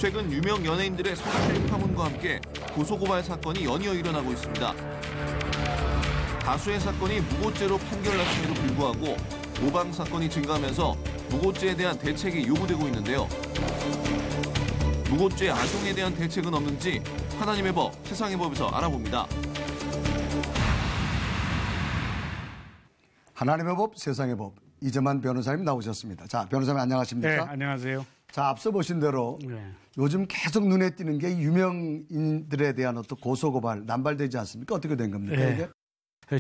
최근 유명 연예인들의 성추행 파문과 함께 고소고발 사건이 연이어 일어나고 있습니다. 다수의 사건이 무고죄로 판결났음에도 불구하고 모방 사건이 증가하면서 무고죄에 대한 대책이 요구되고 있는데요. 무고죄 악용에 대한 대책은 없는지 하나님의 법, 세상의 법에서 알아봅니다. 하나님의 법, 세상의 법. 이재만 변호사님 나오셨습니다. 자, 변호사님 안녕하십니까? 네, 안녕하세요. 자, 앞서 보신 대로 요즘 계속 눈에 띄는 게 유명인들에 대한 어떤 고소고발, 남발되지 않습니까? 어떻게 된 겁니까, 이게?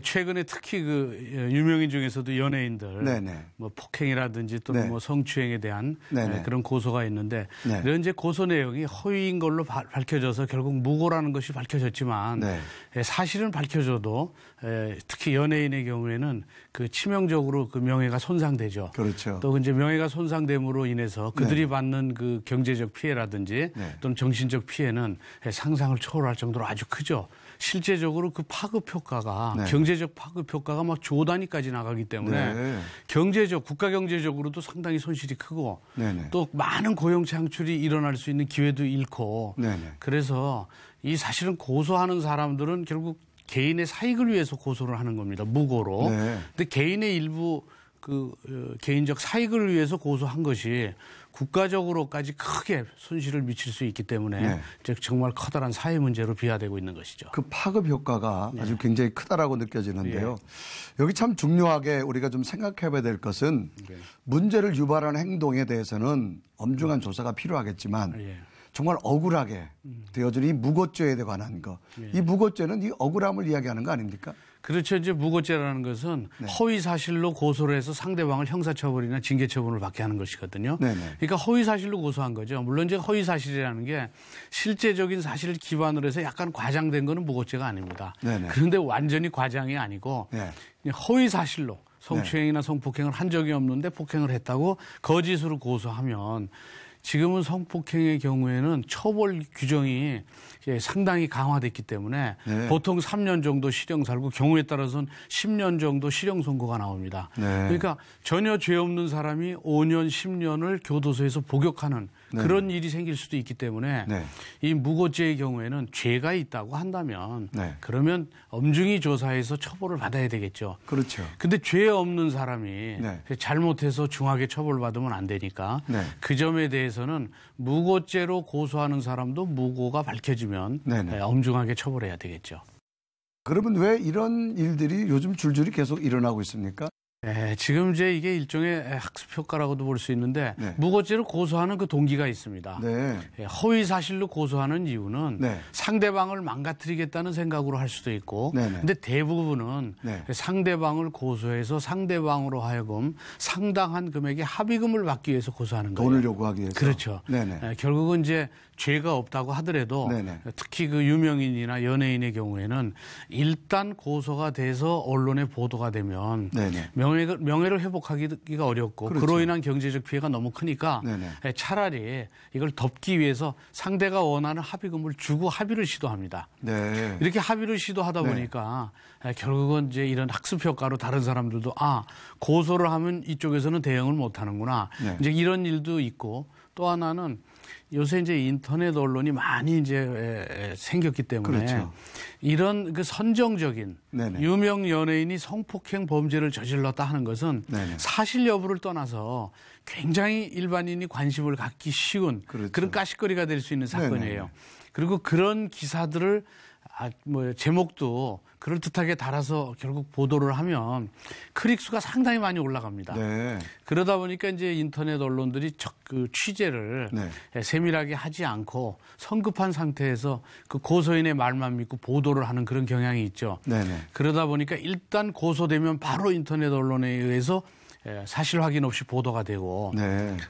최근에 특히 그 유명인 중에서도 연예인들 뭐 폭행이라든지 또는 뭐 성추행에 대한 그런 고소가 있는데 이런 이제 고소 내용이 허위인 걸로 밝혀져서 결국 무고라는 것이 밝혀졌지만 사실은 밝혀져도 특히 연예인의 경우에는 그 치명적으로 그 명예가 손상되죠. 그렇죠. 또 이제 명예가 손상됨으로 인해서 그들이 받는 그 경제적 피해라든지 또는 정신적 피해는 상상을 초월할 정도로 아주 크죠. 실제적으로 그 파급 효과가 경제적 파급 효과가 막 조 단위까지 나가기 때문에 경제적 국가 경제적으로도 상당히 손실이 크고 또 많은 고용 창출이 일어날 수 있는 기회도 잃고 그래서 이 사실은 고소하는 사람들은 결국 개인의 사익을 위해서 고소를 하는 겁니다. 무고로. 근데 개인의 일부 그 개인적 사익을 위해서 고소한 것이 국가적으로까지 크게 손실을 미칠 수 있기 때문에 즉 정말 커다란 사회 문제로 비화되고 있는 것이죠. 그 파급 효과가 아주 굉장히 크다라고 느껴지는데요. 여기 참 중요하게 우리가 좀 생각해 봐야 될 것은 문제를 유발하는 행동에 대해서는 엄중한 조사가 필요하겠지만 정말 억울하게 되어진 이 무고죄에 관한 거. 이 무고죄는 이 억울함을 이야기하는 거 아닙니까? 그렇죠. 이제 무고죄라는 것은 허위 사실로 고소를 해서 상대방을 형사처벌이나 징계처분을 받게 하는 것이거든요. 그러니까 허위 사실로 고소한 거죠. 물론 이제 허위 사실이라는 게 실제적인 사실을 기반으로 해서 약간 과장된 거는 무고죄가 아닙니다. 그런데 완전히 과장이 아니고 허위 사실로 성추행이나 성폭행을 한 적이 없는데 폭행을 했다고 거짓으로 고소하면 지금은 성폭행의 경우에는 처벌 규정이 상당히 강화됐기 때문에 보통 3년 정도 실형 살고 경우에 따라서는 10년 정도 실형 선고가 나옵니다. 그러니까 전혀 죄 없는 사람이 5년, 10년을 교도소에서 복역하는 그런 일이 생길 수도 있기 때문에 이 무고죄의 경우에는 죄가 있다고 한다면 그러면 엄중히 조사해서 처벌을 받아야 되겠죠. 그렇죠. 근데 죄 없는 사람이 잘못해서 중하게 처벌받으면 안 되니까 그 점에 대해서는 무고죄로 고소하는 사람도 무고가 밝혀지면 엄중하게 처벌해야 되겠죠. 그러면 왜 이런 일들이 요즘 줄줄이 계속 일어나고 있습니까? 지금 이제 이게 일종의 학습 효과라고도 볼 수 있는데 무고죄로 고소하는 그 동기가 있습니다. 허위 사실로 고소하는 이유는 상대방을 망가뜨리겠다는 생각으로 할 수도 있고 근데 대부분은 상대방을 고소해서 상대방으로 하여금 상당한 금액의 합의금을 받기 위해서 고소하는 거예요. 돈을 요구하기 위해서. 그렇죠. 결국은 이제 죄가 없다고 하더라도 특히 그 유명인이나 연예인의 경우에는 일단 고소가 돼서 언론에 보도가 되면 명예를 회복하기가 어렵고 그로 인한 경제적 피해가 너무 크니까 차라리 이걸 덮기 위해서 상대가 원하는 합의금을 주고 합의를 시도합니다. 이렇게 합의를 시도하다 보니까 결국은 이제 이런 학습 효과로 다른 사람들도 고소를 하면 이쪽에서는 대응을 못 하는구나. 이제 이런 일도 있고 또 하나는 요새 이제 인터넷 언론이 많이 이제 생겼기 때문에 이런 그 선정적인 유명 연예인이 성폭행 범죄를 저질렀다 하는 것은 사실 여부를 떠나서 굉장히 일반인이 관심을 갖기 쉬운 그런 까시거리가 될 수 있는 사건이에요. 그리고 그런 기사들을 제목도 그럴듯하게 달아서 결국 보도를 하면 클릭수가 상당히 많이 올라갑니다. 그러다 보니까 이제 인터넷 언론들이 그 취재를 세밀하게 하지 않고 성급한 상태에서 그 고소인의 말만 믿고 보도를 하는 그런 경향이 있죠. 그러다 보니까 일단 고소되면 바로 인터넷 언론에 의해서 사실 확인 없이 보도가 되고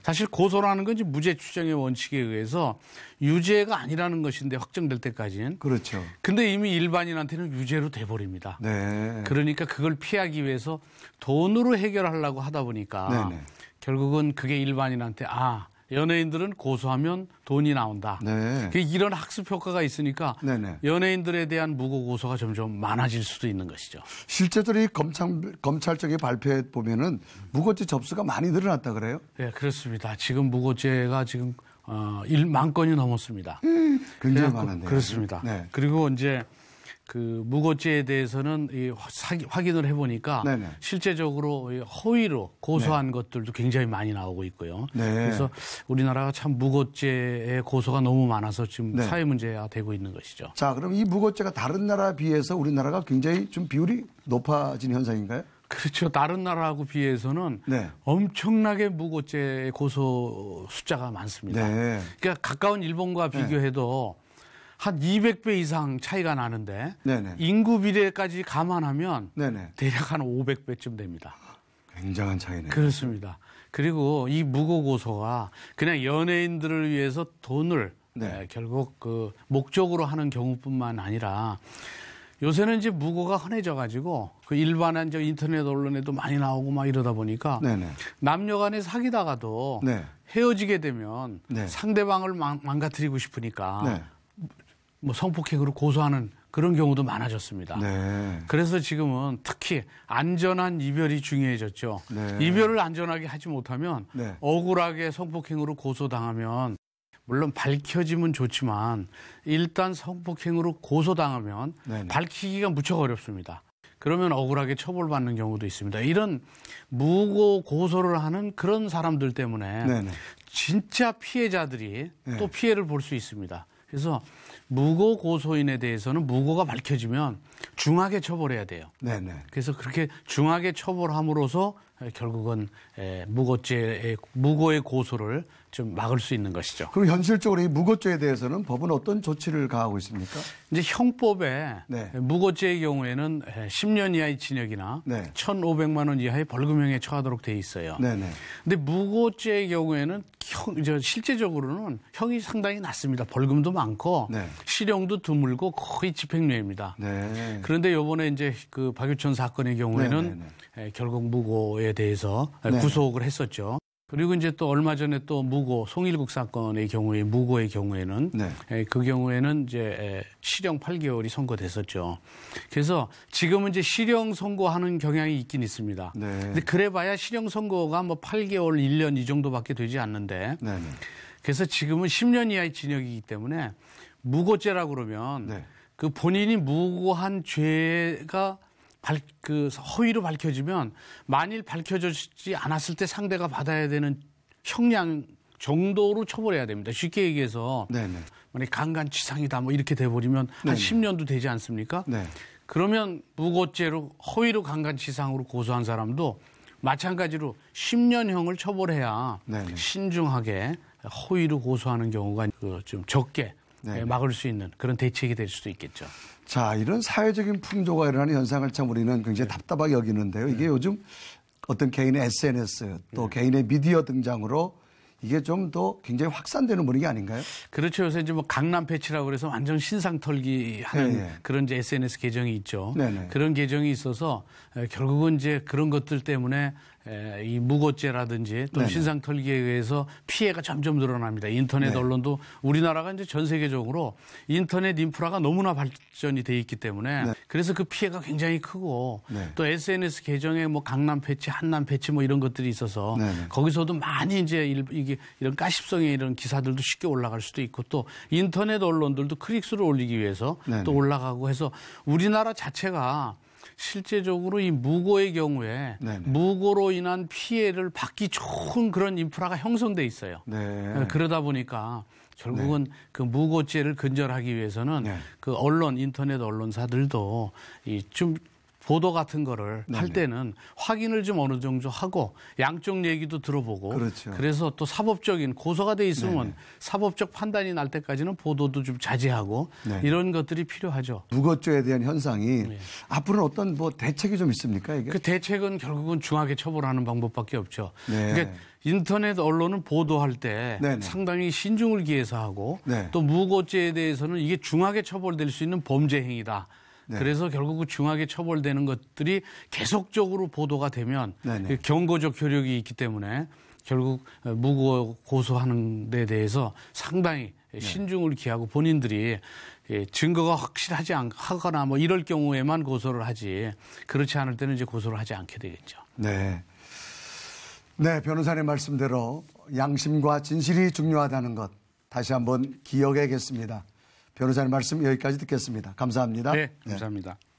사실 고소라는 건 무죄 추정의 원칙에 의해서 유죄가 아니라는 것인데 확정될 때까지는 그렇죠. 근데 이미 일반인한테는 유죄로 돼버립니다. 그러니까 그걸 피하기 위해서 돈으로 해결하려고 하다 보니까 결국은 그게 일반인한테 연예인들은 고소하면 돈이 나온다. 이런 학습 효과가 있으니까 연예인들에 대한 무고 고소가 점점 많아질 수도 있는 것이죠. 실제로 이 검찰 쪽의 발표에 보면은 무고죄 접수가 많이 늘어났다 그래요? 네, 그렇습니다. 지금 무고죄가 지금 1만 건이 넘었습니다. 굉장히 많은데요. 그렇습니다. 네. 그리고 이제 그 무고죄에 대해서는 확인을 해보니까 네네. 실제적으로 허위로 고소한 네. 것들도 굉장히 많이 나오고 있고요. 네. 그래서 우리나라가 참 무고죄의 고소가 너무 많아서 지금 네. 사회 문제가 되고 있는 것이죠. 자, 그럼 이 무고죄가 다른 나라에 비해서 우리나라가 굉장히 좀 비율이 높아진 현상인가요? 그렇죠. 다른 나라하고 비해서는 네. 엄청나게 무고죄 고소 숫자가 많습니다. 네. 그러니까 가까운 일본과 비교해도 한 200배 이상 차이가 나는데 네네. 인구 비례까지 감안하면 네네. 대략 한 500배쯤 됩니다. 굉장한 차이네요. 그렇습니다. 그리고 이 무고 고소가 그냥 연예인들을 위해서 돈을 네. 결국 그 목적으로 하는 경우뿐만 아니라 요새는 이제 무고가 흔해져 가지고 그 일반한 저 인터넷 언론에도 많이 나오고 막 이러다 보니까 네네. 남녀 간에 사귀다가도 네. 헤어지게 되면 네. 상대방을 망가뜨리고 싶으니까 네. 뭐 성폭행으로 고소하는 그런 경우도 많아졌습니다. 네. 그래서 지금은 특히 안전한 이별이 중요해졌죠. 네. 이별을 안전하게 하지 못하면 네. 억울하게 성폭행으로 고소당하면 물론 밝혀지면 좋지만 일단 성폭행으로 고소당하면 네네. 밝히기가 무척 어렵습니다. 그러면 억울하게 처벌받는 경우도 있습니다. 이런 무고 고소를 하는 그런 사람들 때문에 네네. 진짜 피해자들이 네. 또 피해를 볼 수 있습니다. 그래서 무고 고소인에 대해서는 무고가 밝혀지면 중하게 처벌해야 돼요. 네네. 그래서 그렇게 중하게 처벌함으로써 결국은 무고의 고소를 좀 막을 수 있는 것이죠. 그럼 현실적으로 이 무고죄에 대해서는 법은 어떤 조치를 가하고 있습니까? 이제 형법에 네. 무고죄의 경우에는 10년 이하의 징역이나 네. 1,500만 원 이하의 벌금형에 처하도록 돼 있어요. 네네. 근데 무고죄의 경우에는 실제적으로는 형이 상당히 낮습니다. 벌금도 많고 네. 실형도 드물고 거의 집행유예입니다. 네. 그런데 이번에 이제 그 박유천 사건의 경우에는 결국 무고에 대해서 구속을 했었죠. 그리고 이제 또 얼마 전에 또 무고 송일국 사건의 경우에 무고의 경우에는 네. 그 경우에는 이제 실형 8개월이 선고됐었죠. 그래서 지금은 이제 실형 선고하는 경향이 있긴 있습니다. 네. 근데 그래봐야 실형 선고가 뭐 8개월, 1년 이 정도밖에 되지 않는데 네. 그래서 지금은 10년 이하의 징역이기 때문에 무고죄라고 그러면 네. 그 본인이 무고한 죄가 그 허위로 밝혀지면 만일 밝혀지지 않았을 때 상대가 받아야 되는 형량 정도로 처벌해야 됩니다. 쉽게 얘기해서 만약 강간치상이다 뭐 이렇게 돼버리면 한 10년도 되지 않습니까? 네. 그러면 무고죄로 허위로 강간치상으로 고소한 사람도 마찬가지로 10년형을 처벌해야 신중하게 허위로 고소하는 경우가 좀 적게 막을 수 있는 그런 대책이 될 수도 있겠죠. 자, 이런 사회적인 풍조가 일어나는 현상을 참 우리는 굉장히 답답하게 여기는데요. 이게 요즘 어떤 개인의 SNS 또 개인의 미디어 등장으로 이게 좀 더 굉장히 확산되는 분위기 아닌가요? 그렇죠. 요새 이제 뭐 강남 패치라고 그래서 완전 신상 털기 하는 그런 이제 SNS 계정이 있죠. 네네. 그런 계정이 있어서 결국은 이제 그런 것들 때문에 이 무고죄라든지 또 신상 털기에 의해서 피해가 점점 늘어납니다. 인터넷 언론도 우리나라가 이제 전 세계적으로 인터넷 인프라가 너무나 발전이 돼 있기 때문에 그래서 그 피해가 굉장히 크고 또 SNS 계정에 뭐 강남 패치, 한남 패치 뭐 이런 것들이 있어서 거기서도 많이 이제 이게 이런 가십성의 이런 기사들도 쉽게 올라갈 수도 있고 또 인터넷 언론들도 클릭수를 올리기 위해서 또 올라가고 해서 우리나라 자체가 실제적으로 이 무고의 경우에 무고로 인한 피해를 받기 좋은 그런 인프라가 형성돼 있어요. 그러다 보니까 결국은 그 무고죄를 근절하기 위해서는 그 언론, 인터넷 언론사들도 좀 보도 같은 거를 할 때는 확인을 좀 어느 정도 하고 양쪽 얘기도 들어보고 그렇죠. 그래서 또 사법적인 고소가 돼 있으면 사법적 판단이 날 때까지는 보도도 좀 자제하고 이런 것들이 필요하죠. 무고죄에 대한 현상이 앞으로는 어떤 뭐 대책이 좀 있습니까? 이게? 그 대책은 결국은 중하게 처벌하는 방법밖에 없죠. 그러니까 인터넷 언론은 보도할 때 상당히 신중을 기해서 하고 또 무고죄에 대해서는 이게 중하게 처벌될 수 있는 범죄 행위다. 그래서 결국 중하게 처벌되는 것들이 계속적으로 보도가 되면 경고적 효력이 있기 때문에 결국 무고 고소하는 데 대해서 상당히 신중을 기하고 본인들이 증거가 확실하지 않거나 뭐 이럴 경우에만 고소를 하지 그렇지 않을 때는 이제 고소를 하지 않게 되겠죠. 네, 변호사님 말씀대로 양심과 진실이 중요하다는 것 다시 한번 기억해야겠습니다. 변호사님 말씀 여기까지 듣겠습니다. 감사합니다. 네, 감사합니다. 네.